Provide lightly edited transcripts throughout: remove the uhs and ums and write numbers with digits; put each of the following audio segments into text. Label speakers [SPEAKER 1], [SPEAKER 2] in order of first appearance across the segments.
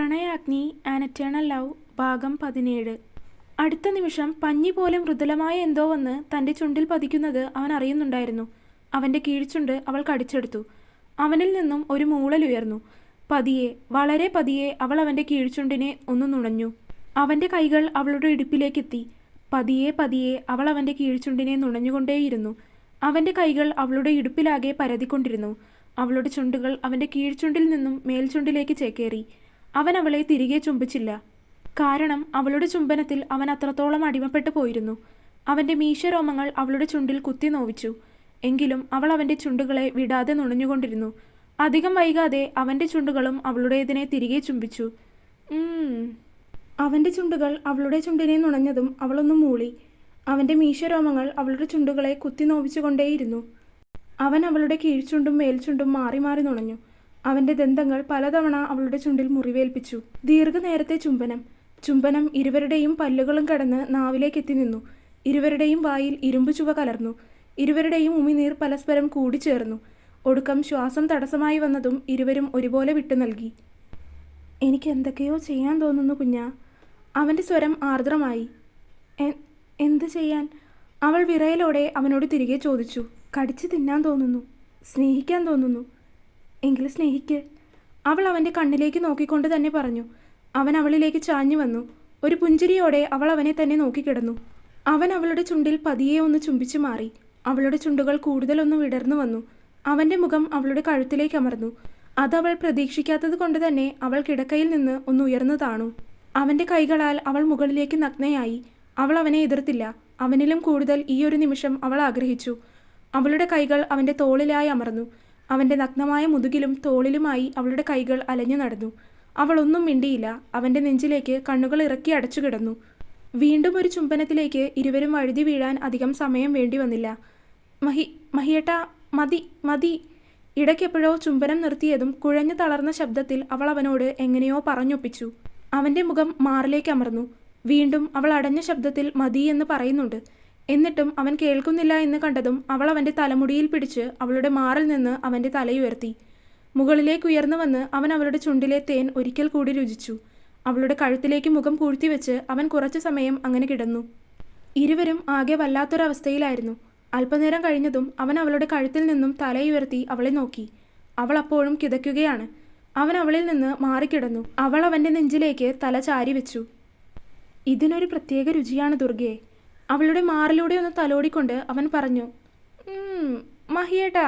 [SPEAKER 1] Pranayagni an eternal love ഭാഗം 17. അടുത്ത നിമിഷം പഞ്ഞി പോലെ മൃദുലമായ എന്തോ വന്ന് തൻ്റെ ചുണ്ടിൽ പതിക്കുന്നത് അവൻ അറിയുന്നുണ്ടായിരുന്നു. അവൻ്റെ കീഴ്ചുണ്ട് അവൾ കടിച്ചെടുത്തു. അവനിൽ നിന്നും ഒരു മൂളലുയർന്നു. പതിയെ, വളരെ പതിയെ അവൾ അവൻ്റെ കീഴ്ചുണ്ടിനെ ഒന്ന് നുണഞ്ഞു. അവൻ്റെ കൈകൾ അവളുടെ ഇടുപ്പിലേക്കെത്തി. പതിയെ പതിയെ അവൾ അവൻ്റെ കീഴ്ചുണ്ടിനെ നുണഞ്ഞുകൊണ്ടേയിരുന്നു. അവൻ്റെ കൈകൾ അവളുടെ ഇടുപ്പിലാകെ പരതിക്കൊണ്ടിരുന്നു. അവളുടെ ചുണ്ടുകൾ അവൻ്റെ കീഴ്ചുണ്ടിൽ നിന്നും മേൽചുണ്ടിലേക്ക് ചേക്കേറി. അവൻ അവളെ തിരികെ ചുംബിച്ചില്ല. കാരണം അവളുടെ ചുംബനത്തിൽ അവൻ അത്രത്തോളം അടിമപ്പെട്ടു പോയിരുന്നു. അവൻ്റെ മീശരോമങ്ങൾ അവളുടെ ചുണ്ടിൽ കുത്തി നോവിച്ചു. എങ്കിലും അവൾ അവൻ്റെ ചുണ്ടുകളെ വിടാതെ നുണഞ്ഞുകൊണ്ടിരുന്നു. അധികം വൈകാതെ അവൻ്റെ ചുണ്ടുകളും അവളുടേതിനെ തിരികെ ചുംബിച്ചു. അവൻ്റെ ചുണ്ടുകൾ അവളുടെ ചുണ്ടിനെ നുണഞ്ഞതും അവളൊന്ന് മൂളി. അവൻ്റെ മീശരോമങ്ങൾ അവളുടെ ചുണ്ടുകളെ കുത്തി നോവിച്ചുകൊണ്ടേയിരുന്നു. അവൻ അവളുടെ കീഴ്ചുണ്ടും മേൽചുണ്ടും മാറി മാറി നുണഞ്ഞു. അവൻ്റെ ദന്തങ്ങൾ പലതവണ അവളുടെ ചുണ്ടിൽ മുറിവേൽപ്പിച്ചു. ദീർഘനേരത്തെ ചുംബനം ഇരുവരുടെയും പല്ലുകളും കടന്ന് നാവിലേക്കെത്തി നിന്നു. ഇരുവരുടെയും വായിൽ ഇരുമ്പു ചുവ കലർന്നു. ഇരുവരുടെയും ഉമിനീർ പരസ്പരം കൂടിച്ചേർന്നു. ഒടുക്കം ശ്വാസം തടസ്സമായി വന്നതും ഇരുവരും ഒരുപോലെ വിട്ടു നൽകി. എനിക്ക് എന്തൊക്കെയോ ചെയ്യാൻ തോന്നുന്നു കുഞ്ഞാ. അവൻ്റെ സ്വരം ആർദ്രമായി. എന്ത് ചെയ്യാൻ? അവൾ വിറയലോടെ അവനോട് തിരികെ ചോദിച്ചു. കടിച്ചു തിന്നാൻ തോന്നുന്നു, സ്നേഹിക്കാൻ തോന്നുന്നു. എങ്കിൽ സ്നേഹിക്ക്. അവൾ അവൻ്റെ കണ്ണിലേക്ക് നോക്കിക്കൊണ്ട് തന്നെ പറഞ്ഞു. അവൻ അവളിലേക്ക് ചാഞ്ഞു വന്നു. ഒരു പുഞ്ചിരിയോടെ അവൾ അവനെ തന്നെ നോക്കിക്കിടന്നു. അവൻ അവളുടെ ചുണ്ടിൽ പതിയെ ഒന്ന് ചുംബിച്ചു മാറി. അവളുടെ ചുണ്ടുകൾ കൂടുതലൊന്ന് വിടർന്നു വന്നു. അവൻ്റെ മുഖം അവളുടെ കഴുത്തിലേക്ക് അമർന്നു. അതവൾ പ്രതീക്ഷിക്കാത്തത് കൊണ്ട് തന്നെ അവൾ കിടക്കയിൽ നിന്ന് ഒന്ന് ഉയർന്നു താണു. അവൻ്റെ കൈകളാൽ അവൾ മുകളിലേക്ക് നഗ്നയായി. അവൾ അവനെ എതിർത്തില്ല. അവനിലും കൂടുതൽ ഈ ഒരു നിമിഷം അവൾ ആഗ്രഹിച്ചു. അവളുടെ കൈകൾ അവൻ്റെ തോളിലായി അമർന്നു. അവൻ്റെ നഗ്നമായ മുതുകിലും തോളിലുമായി അവളുടെ കൈകൾ അലഞ്ഞു നടന്നു. അവളൊന്നും മിണ്ടിയില്ല. അവൻ്റെ നെഞ്ചിലേക്ക് കണ്ണുകൾ ഇറക്കി അടച്ചു കിടന്നു. വീണ്ടും ഒരു ചുംബനത്തിലേക്ക് ഇരുവരും വഴുതി വീഴാൻ അധികം സമയം വേണ്ടി വന്നില്ല. മഹിയേട്ടാ, മതി മതി. ഇടയ്ക്കെപ്പോഴോ ചുംബനം നിർത്തിയതും കുഴഞ്ഞു തളർന്ന ശബ്ദത്തിൽ അവൾ അവനോട് എങ്ങനെയോ പറഞ്ഞൊപ്പിച്ചു. അവൻ്റെ മുഖം മാറിലേക്ക് അമർന്നു. വീണ്ടും അവൾ അടഞ്ഞ ശബ്ദത്തിൽ മതി എന്ന് പറയുന്നുണ്ട്. എന്നിട്ടും അവൻ കേൾക്കുന്നില്ല എന്ന് കണ്ടതും അവൾ അവൻ്റെ തലമുടിയിൽ പിടിച്ച് അവളുടെ മാറിൽ നിന്ന് അവൻ്റെ തലയുയർത്തി. മുകളിലേക്ക് ഉയർന്നു വന്ന് അവൻ അവളുടെ ചുണ്ടിലെ തേൻ ഒരിക്കൽ കൂടി രുചിച്ചു. അവളുടെ കഴുത്തിലേക്ക് മുഖം പൂഴ്ത്തിവെച്ച് അവൻ കുറച്ചു സമയം അങ്ങനെ കിടന്നു. ഇരുവരും ആകെ വല്ലാത്തൊരവസ്ഥയിലായിരുന്നു. അല്പനേരം കഴിഞ്ഞതും അവൻ അവളുടെ കഴുത്തിൽ നിന്നും തലയുയർത്തി അവളെ നോക്കി. അവൾ അപ്പോഴും കിതയ്ക്കുകയാണ്. അവൻ അവളിൽ നിന്ന് മാറിക്കിടന്നു. അവൾ അവൻ്റെ നെഞ്ചിലേക്ക് തല ചാരി വെച്ചു. ഇതിനൊരു പ്രത്യേക രുചിയാണ് ദുർഗയെ. അവളുടെ മാറിലൂടെ ഒന്ന് തലോടിക്കൊണ്ട് അവൻ പറഞ്ഞു. മഹിയേട്ടാ.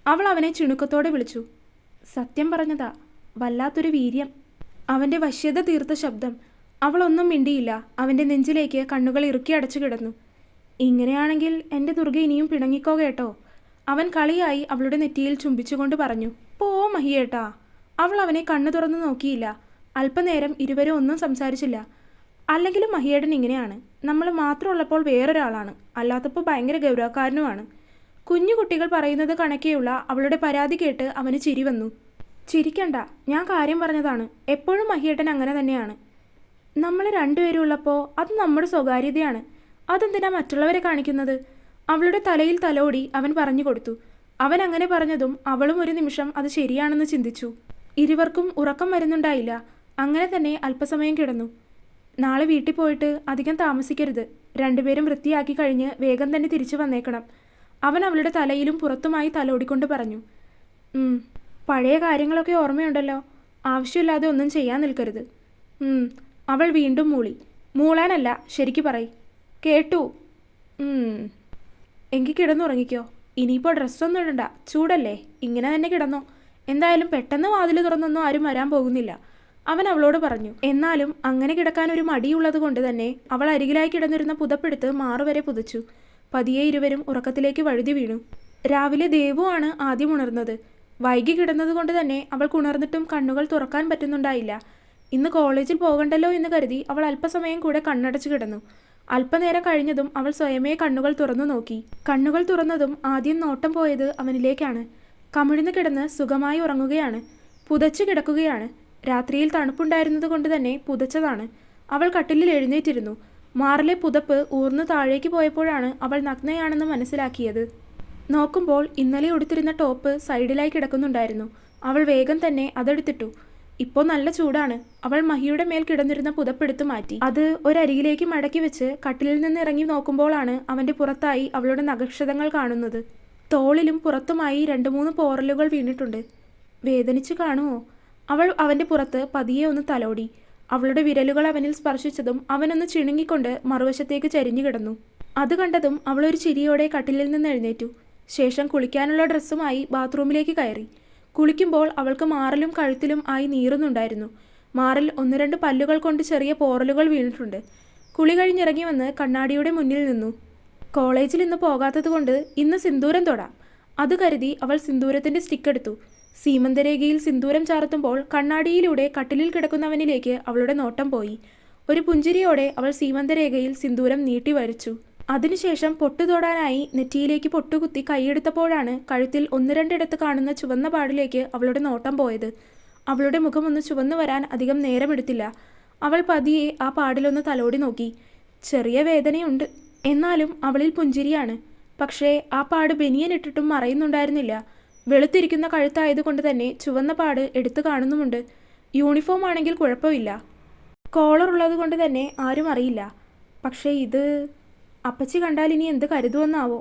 [SPEAKER 1] അവൾ അവനെ ചിണുക്കത്തോടെ വിളിച്ചു. സത്യം പറഞ്ഞതാ, വല്ലാത്തൊരു വീര്യം. അവൻ്റെ വശ്യത തീർത്ത ശബ്ദം. അവളൊന്നും മിണ്ടിയില്ല. അവൻ്റെ നെഞ്ചിലേക്ക് കണ്ണുകൾ ഇറുക്കി അടച്ചു കിടന്നു. ഇങ്ങനെയാണെങ്കിൽ എൻ്റെ ദുർഗ ഇനിയും പിണങ്ങിക്കോ കേട്ടോ. അവൻ കളിയായി അവളുടെ നെറ്റിയിൽ ചുംബിച്ചുകൊണ്ട് പറഞ്ഞു. പോ മഹിയേട്ടാ. അവൾ അവനെ കണ്ണു തുറന്നു നോക്കിയില്ല. അല്പനേരം ഇരുവരും ഒന്നും സംസാരിച്ചില്ല. അല്ലെങ്കിലും മഹിയേട്ടൻ ഇങ്ങനെയാണ്. നമ്മൾ മാത്രമുള്ളപ്പോൾ വേറൊരാളാണ്, അല്ലാത്തപ്പോൾ ഭയങ്കര ഗൗരവക്കാരനുമാണ്. കുഞ്ഞു കുട്ടികൾ പറയുന്നത് കണക്കെയുള്ള അവളുടെ പരാതി കേട്ട് അവന് ചിരി വന്നു. ചിരിക്കണ്ട, ഞാൻ കാര്യം പറഞ്ഞതാണ്. എപ്പോഴും മഹിയേട്ടൻ അങ്ങനെ തന്നെയാണ്. നമ്മൾ രണ്ടുപേരും ഉള്ളപ്പോൾ അത് നമ്മുടെ സ്വകാര്യതയാണ്. അതെന്തിനാ മറ്റുള്ളവരെ കാണിക്കുന്നത്? അവളുടെ തലയിൽ തലോടി അവൻ പറഞ്ഞു കൊടുത്തു. അവൻ അങ്ങനെ പറഞ്ഞതും അവളും ഒരു നിമിഷം അത് ശരിയാണെന്ന് ചിന്തിച്ചു. ഇരുവർക്കും ഉറക്കം വരുന്നുണ്ടായില്ല. അങ്ങനെ തന്നെ അല്പസമയം കിടന്നു. നാളെ വീട്ടിൽ പോയിട്ട് അധികം താമസിക്കരുത്. രണ്ടുപേരും വൃത്തിയാക്കി കഴിഞ്ഞ് വേഗം തന്നെ തിരിച്ചു വന്നേക്കണം. അവൻ അവളുടെ തലയിലും പുറത്തുമായി തലോടിക്കൊണ്ട് പറഞ്ഞു. പഴയ കാര്യങ്ങളൊക്കെ ഓർമ്മയുണ്ടല്ലോ. ആവശ്യമില്ലാതെ ഒന്നും ചെയ്യാൻ നിൽക്കരുത്. അവൾ വീണ്ടും മൂളി. മൂളാനല്ല, ശരിക്ക് പറയ്. കേട്ടു. എങ്കിൽ കിടന്നുറങ്ങിക്കോ. ഇനിയിപ്പോൾ ഡ്രസ്സൊന്നും ഇടണ്ട, ചൂടല്ലേ. ഇങ്ങനെ തന്നെ കിടന്നോ. എന്തായാലും പെട്ടെന്ന് വാതിൽ തുറന്നൊന്നും ആരും വരാൻ പോകുന്നില്ല, അവൻ അവളോട് പറഞ്ഞു. എന്നാലും അങ്ങനെ കിടക്കാൻ ഒരു മടിയുള്ളത് കൊണ്ട് തന്നെ അവൾ അരികിലായി കിടന്നിരുന്ന പുതപ്പെടുത്ത് മാറുവരെ പുതച്ചു. പതിയെ ഇരുവരും ഉറക്കത്തിലേക്ക് വഴുതി വീണു. രാവിലെ ദേവുവാണ് ആദ്യം ഉണർന്നത്. വൈകി കിടന്നത് കൊണ്ട് തന്നെ അവൾക്ക് ഉണർന്നിട്ടും കണ്ണുകൾ തുറക്കാൻ പറ്റുന്നുണ്ടായില്ല. ഇന്ന് കോളേജിൽ പോകണ്ടല്ലോ എന്ന് കരുതി അവൾ അല്പസമയം കൂടെ കണ്ണടച്ചു കിടന്നു. അല്പനേരം കഴിഞ്ഞതും അവൾ സ്വയമേ കണ്ണുകൾ തുറന്നു നോക്കി. കണ്ണുകൾ തുറന്നതും ആദ്യം നോട്ടം പോയത് അവനിലേക്കാണ്. കമിഴ്ന്നു കിടന്ന് സുഖമായി ഉറങ്ങുകയാണ്. പുതച്ചു കിടക്കുകയാണ്. രാത്രിയിൽ തണുപ്പുണ്ടായിരുന്നത് കൊണ്ട് തന്നെ പുതച്ചതാണ്. അവൾ കട്ടിലിൽ എഴുന്നേറ്റിരുന്നു. മാറിലെ പുതപ്പ് ഊർന്നു താഴേക്ക് പോയപ്പോഴാണ് അവൾ നഗ്നയാണെന്ന് മനസ്സിലാക്കിയത്. നോക്കുമ്പോൾ ഇന്നലെ ഉടുത്തിരുന്ന ടോപ്പ് സൈഡിലായി കിടക്കുന്നുണ്ടായിരുന്നു. അവൾ വേഗം തന്നെ അതെടുത്തിട്ടു. ഇപ്പോൾ നല്ല ചൂടാണ്. അവൾ മഹിയുടെ മേൽ കിടന്നിരുന്ന പുതപ്പെടുത്ത് മാറ്റി. അത് ഒരരികിലേക്ക് മടക്കി വെച്ച് കട്ടിലിൽ നിന്ന് ഇറങ്ങി നോക്കുമ്പോഴാണ് അവൻ്റെ പുറത്തായി അവളുടെ നഖക്ഷതങ്ങൾ കാണുന്നത്. തോളിലും പുറത്തുമായി 2-3 പോറലുകൾ വീണിട്ടുണ്ട്. വേദനിച്ചു കാണുമോ? അവൾ അവൻ്റെ പുറത്ത് പതിയെ ഒന്ന് തലോടി. അവളുടെ വിരലുകൾ അവനിൽ സ്പർശിച്ചതും അവനൊന്ന് ചിണുങ്ങിക്കൊണ്ട് മറുവശത്തേക്ക് ചരിഞ്ഞു കിടന്നു. അത് കണ്ടതും അവളൊരു ചിരിയോടെ കട്ടിലിൽ നിന്ന് എഴുന്നേറ്റു. ശേഷം കുളിക്കാനുള്ള ഡ്രസ്സുമായി ബാത്റൂമിലേക്ക് കയറി. കുളിക്കുമ്പോൾ അവൾക്ക് മാറിലും കഴുത്തിലും ആയി നീറുന്നുണ്ടായിരുന്നു. മാറിൽ 1-2 പല്ലുകൾ കൊണ്ട് ചെറിയ പോറലുകൾ വീണിട്ടുണ്ട്. കുളി കഴിഞ്ഞിറങ്ങി വന്ന് കണ്ണാടിയുടെ മുന്നിൽ നിന്നു. കോളേജിൽ ഇന്ന് പോകാത്തത് കൊണ്ട് ഇന്ന് സിന്ദൂരം തൊടാം. അത് കരുതി അവൾ സിന്ദൂരത്തിൻ്റെ സ്റ്റിക്കെടുത്തു. സീമന്തരേഖയിൽ സിന്ദൂരം ചാർത്തുമ്പോൾ കണ്ണാടിയിലൂടെ കട്ടിലിൽ കിടക്കുന്നവനിലേക്ക് അവളുടെ നോട്ടം പോയി. ഒരു പുഞ്ചിരിയോടെ അവൾ സീമന്തരേഖയിൽ സിന്ദൂരം നീട്ടി വരച്ചു. അതിനുശേഷം പൊട്ടു തൊടാനായി നെറ്റിയിലേക്ക് പൊട്ടുകുത്തി കൈയെടുത്തപ്പോഴാണ് കഴുത്തിൽ 1-2 ഇടത്ത് കാണുന്ന ചുവന്ന പാടിലേക്ക് അവളുടെ നോട്ടം പോയത്. അവളുടെ മുഖം ഒന്ന് ചുവന്നു വരാൻ അധികം നേരമെടുത്തില്ല. അവൾ പതിയെ ആ പാടിലൊന്ന് തലോടി നോക്കി. ചെറിയ വേദനയുണ്ട്, എന്നാലും അവളിൽ പുഞ്ചിരിയാണ്. പക്ഷേ ആ പാട് ബനിയനിട്ടിട്ടും മറയുന്നുണ്ടായിരുന്നില്ല. വെളുത്തിരിക്കുന്ന കഴുത്തായതുകൊണ്ട് തന്നെ ചുവന്ന പാട് എടുത്തു കാണുന്നുമുണ്ട്. യൂണിഫോം ആണെങ്കിൽ കുഴപ്പമില്ല. കോളർ ഉള്ളത് കൊണ്ട് തന്നെ ആരും അറിയില്ല. പക്ഷേ ഇത് അപ്പച്ചി കണ്ടാൽ ഇനി എന്ത് കരുതുമെന്നാവോ?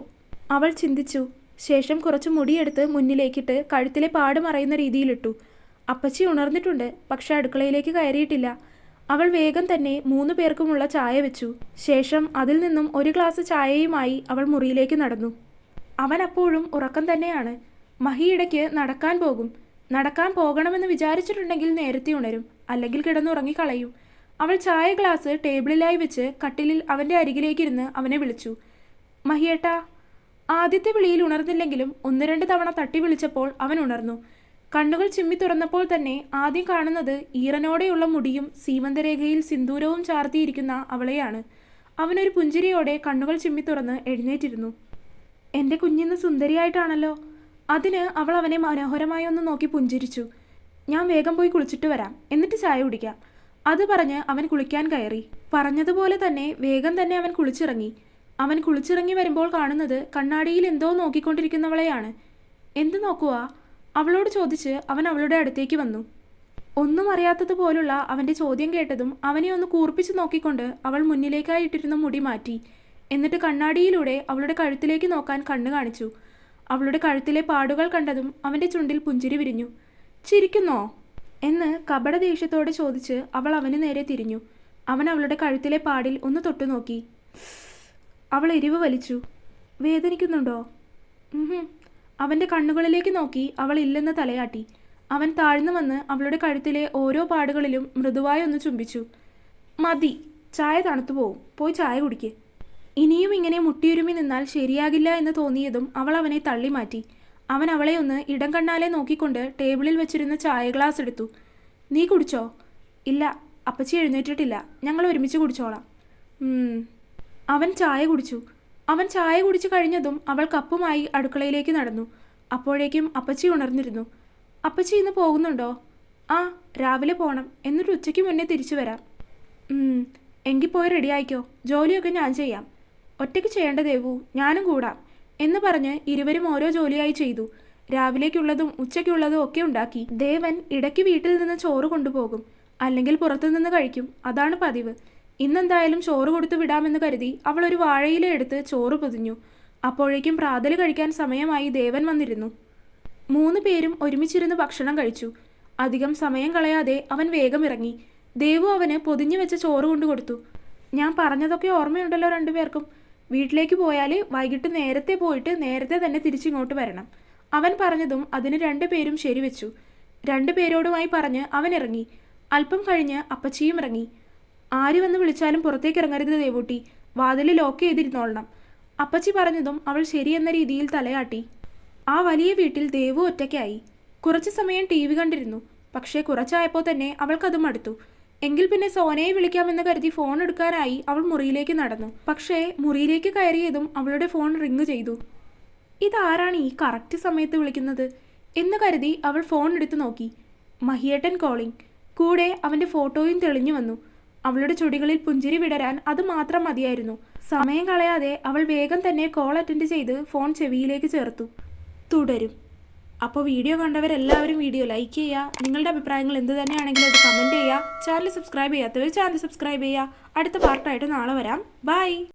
[SPEAKER 1] അവൾ ചിന്തിച്ചു. ശേഷം കുറച്ച് മുടിയെടുത്ത് മുന്നിലേക്കിട്ട് കഴുത്തിലെ പാട് മറയുന്ന രീതിയിലിട്ടു. അപ്പച്ചി ഉണർന്നിട്ടുണ്ട്, പക്ഷെ അടുക്കളയിലേക്ക് കയറിയിട്ടില്ല. അവൾ വേഗം തന്നെ 3 പേർക്കുമുള്ള ചായ വെച്ചു. ശേഷം അതിൽ നിന്നും ഒരു ഗ്ലാസ് ചായയുമായി അവൾ മുറിയിലേക്ക് നടന്നു. അവൻ അപ്പോഴും ഉറക്കം തന്നെയാണ്. മഹി ഇടയ്ക്ക് നടക്കാൻ പോകും. നടക്കാൻ പോകണമെന്ന് വിചാരിച്ചിട്ടുണ്ടെങ്കിൽ നേരത്തെ ഉണരും, അല്ലെങ്കിൽ കിടന്നുറങ്ങിക്കളയും. അവൾ ചായ ഗ്ലാസ് ടേബിളിലായി വെച്ച് കട്ടിലിൽ അവൻ്റെ അരികിലേക്കിരുന്ന് അവനെ വിളിച്ചു. മഹിയേട്ടാ. ആദ്യത്തെ വിളിയിൽ ഉണർന്നില്ലെങ്കിലും 1-2 തവണ തട്ടി വിളിച്ചപ്പോൾ അവൻ ഉണർന്നു. കണ്ണുകൾ ചിമ്മി തുറന്നപ്പോൾ തന്നെ ആദ്യം കാണുന്നത് ഈറനോടെയുള്ള മുടിയും സീമന്തരേഖയിൽ സിന്ദൂരവും ചാർത്തിയിരിക്കുന്ന അവളെയാണ്. അവനൊരു പുഞ്ചിരിയോടെ കണ്ണുകൾ ചിമ്മി തുറന്ന് എഴുന്നേറ്റിരുന്നു. എൻ്റെ കുഞ്ഞിന്ന് സുന്ദരിയായിട്ടാണല്ലോ. അതിന് അവൾ അവനെ മനോഹരമായി ഒന്ന് നോക്കി പുഞ്ചിരിച്ചു. ഞാൻ വേഗം പോയി കുളിച്ചിട്ട് വരാം, എന്നിട്ട് ചായ കുടിക്കാം. അത് പറഞ്ഞ് അവൻ കുളിക്കാൻ കയറി. പറഞ്ഞതുപോലെ തന്നെ വേഗം തന്നെ അവൻ കുളിച്ചിറങ്ങി. അവൻ കുളിച്ചിറങ്ങി വരുമ്പോൾ കാണുന്നത് കണ്ണാടിയിൽ എന്തോ നോക്കിക്കൊണ്ടിരിക്കുന്നവളെയാണ്. എന്ത് നോക്കുവാ? അവളോട് ചോദിച്ച് അവൻ അവളുടെ അടുത്തേക്ക് വന്നു. ഒന്നും അറിയാത്തതുപോലുള്ള അവൻ്റെ ചോദ്യം കേട്ടതും അവനെ ഒന്ന് കൂർപ്പിച്ച് നോക്കിക്കൊണ്ട് അവൾ മുന്നിലേക്കായി ഇട്ടിരുന്ന മുടി മാറ്റി. എന്നിട്ട് കണ്ണാടിയിലൂടെ അവളുടെ കഴുത്തിലേക്ക് നോക്കാൻ കണ്ണ് കാണിച്ചു. അവളുടെ കഴുത്തിലെ പാടുകൾ കണ്ടതും അവൻ്റെ ചുണ്ടിൽ പുഞ്ചിരി വിരിഞ്ഞു. ചിരിക്കുന്നോ എന്ന് കപട ദേഷ്യത്തോടെ ചോദിച്ച് അവൾ അവന് നേരെ തിരിഞ്ഞു. അവൻ അവളുടെ കഴുത്തിലെ പാടിൽ ഒന്ന് തൊട്ടു നോക്കി. അവൾ എരിവ് വലിച്ചു. വേദനിക്കുന്നുണ്ടോ? അവൻ്റെ കണ്ണുകളിലേക്ക് നോക്കി അവൾ ഇല്ലെന്ന് തലയാട്ടി. അവൻ താഴ്ന്നു വന്ന് അവളുടെ കഴുത്തിലെ ഓരോ പാടുകളിലും മൃദുവായി ഒന്ന് ചുംബിച്ചു. മതി, ചായ തണുത്തു പോവും, പോയി ചായ കുടിക്ക്. ഇനിയും ഇങ്ങനെ മുട്ടിയുരുമി നിന്നാൽ ശരിയാകില്ല എന്ന് തോന്നിയതും അവൾ അവനെ തള്ളി മാറ്റി. അവൻ അവളെ ഒന്ന് ഇടം കണ്ണാലെ നോക്കിക്കൊണ്ട് ടേബിളിൽ വെച്ചിരുന്ന ചായ ഗ്ലാസ് എടുത്തു. നീ കുടിച്ചോ? ഇല്ല, അപ്പച്ചി എഴുന്നേറ്റിട്ടില്ല, ഞങ്ങൾ ഒരുമിച്ച് കുടിച്ചോളാം. അവൻ ചായ കുടിച്ചു. അവൻ ചായ കുടിച്ചു കഴിഞ്ഞതും അവൾ കപ്പുമായി അടുക്കളയിലേക്ക് നടന്നു. അപ്പോഴേക്കും അപ്പച്ചി ഉണർന്നിരുന്നു. അപ്പച്ചി ഇന്ന് പോകുന്നുണ്ടോ? ആ, രാവിലെ പോകണം, എന്നിട്ട് ഉച്ചയ്ക്ക് മുന്നേ തിരിച്ചു വരാം. എങ്കിൽ പോയി റെഡിയായിക്കോ, ജോലിയൊക്കെ ഞാൻ ചെയ്യാം. ഒറ്റയ്ക്ക് ചെയ്യേണ്ട ദേവു, ഞാനും കൂടാം എന്ന് പറഞ്ഞ് ഇരുവരും ഓരോ ജോലിയായി ചെയ്തു. രാവിലേക്കുള്ളതും ഉച്ചയ്ക്കുള്ളതും ഒക്കെ ഉണ്ടാക്കി. ദേവൻ ഇടയ്ക്ക് വീട്ടിൽ നിന്ന് ചോറ് കൊണ്ടുപോകും, അല്ലെങ്കിൽ പുറത്തുനിന്ന് കഴിക്കും. അതാണ് പതിവ്. ഇന്നെന്തായാലും ചോറ് കൊടുത്തു വിടാമെന്ന് കരുതി അവൾ ഒരു വാഴയില എടുത്ത് ചോറ് പൊതിഞ്ഞു. അപ്പോഴേക്കും പ്രാതല് കഴിക്കാൻ സമയമായി ദേവൻ വന്നിരുന്നു. 3 പേരും ഒരുമിച്ചിരുന്ന് ഭക്ഷണം കഴിച്ചു. അധികം സമയം കളയാതെ അവൻ വേഗം ഇറങ്ങി. ദേവു അവന് പൊതിഞ്ഞു വെച്ച ചോറ് കൊണ്ടു കൊടുത്തു. ഞാൻ പറഞ്ഞതൊക്കെ ഓർമ്മയുണ്ടല്ലോ 2 പേർക്കും? വീട്ടിലേക്ക് പോയാൽ വൈകിട്ട് നേരത്തെ പോയിട്ട് നേരത്തെ തന്നെ തിരിച്ചിങ്ങോട്ട് വരണം. അവൻ പറഞ്ഞതും അതിന് 2 പേരും ശരിവെച്ചു. 2 പേരോടുമായി പറഞ്ഞ് അവൻ ഇറങ്ങി. അല്പം കഴിഞ്ഞ് അപ്പച്ചിയും ഇറങ്ങി. ആര് വന്ന് വിളിച്ചാലും പുറത്തേക്ക് ഇറങ്ങരുത് ദേവൂട്ടി, വാതിൽ ലോക്ക് ചെയ്തിരുന്നോളണം. അപ്പച്ചി പറഞ്ഞതും അവൾ ശരിയെന്ന രീതിയിൽ തലയാട്ടി. ആ വലിയ വീട്ടിൽ ദേവു ഒറ്റയ്ക്കായി. കുറച്ചു സമയം TV കണ്ടിരുന്നു. പക്ഷേ കുറച്ചായപ്പോൾ തന്നെ അവൾക്കത് മടുത്തു. എങ്കിൽ പിന്നെ സോനയെ വിളിക്കാമെന്ന് കരുതി ഫോൺ എടുക്കാനായി അവൾ മുറിയിലേക്ക് നടന്നു. പക്ഷേ മുറിയിലേക്ക് കയറിയതും അവളുടെ ഫോൺ റിങ് ചെയ്തു. ഇതാരാണ് ഈ കറക്റ്റ് സമയത്ത് വിളിക്കുന്നത് എന്ന് കരുതി അവൾ ഫോൺ എടുത്തു നോക്കി. മഹിയേട്ടൻ കോളിംഗ്. കൂടെ അവൻ്റെ ഫോട്ടോയും തെളിഞ്ഞു വന്നു. അവളുടെ ചുടികളിൽ പുഞ്ചിരി വിടരാൻ അത് മാത്രം മതിയായിരുന്നു. സമയം കളയാതെ അവൾ വേഗം തന്നെ കോൾ അറ്റൻഡ് ചെയ്ത് ഫോൺ ചെവിയിലേക്ക് ചേർത്തു. തുടരും. അപ്പോൾ വീഡിയോ കണ്ടവരെല്ലാവരും വീഡിയോ ലൈക്ക് ചെയ്യുക. നിങ്ങളുടെ അഭിപ്രായങ്ങൾ എന്ത് തന്നെയാണെങ്കിലും അത് കമൻറ്റ് ചെയ്യുക. ചാനൽ സബ്സ്ക്രൈബ് ചെയ്യാത്തവർ ചാനൽ സബ്സ്ക്രൈബ് ചെയ്യുക. അടുത്ത പാർട്ടായിട്ട് നാളെ വരാം. ബൈ.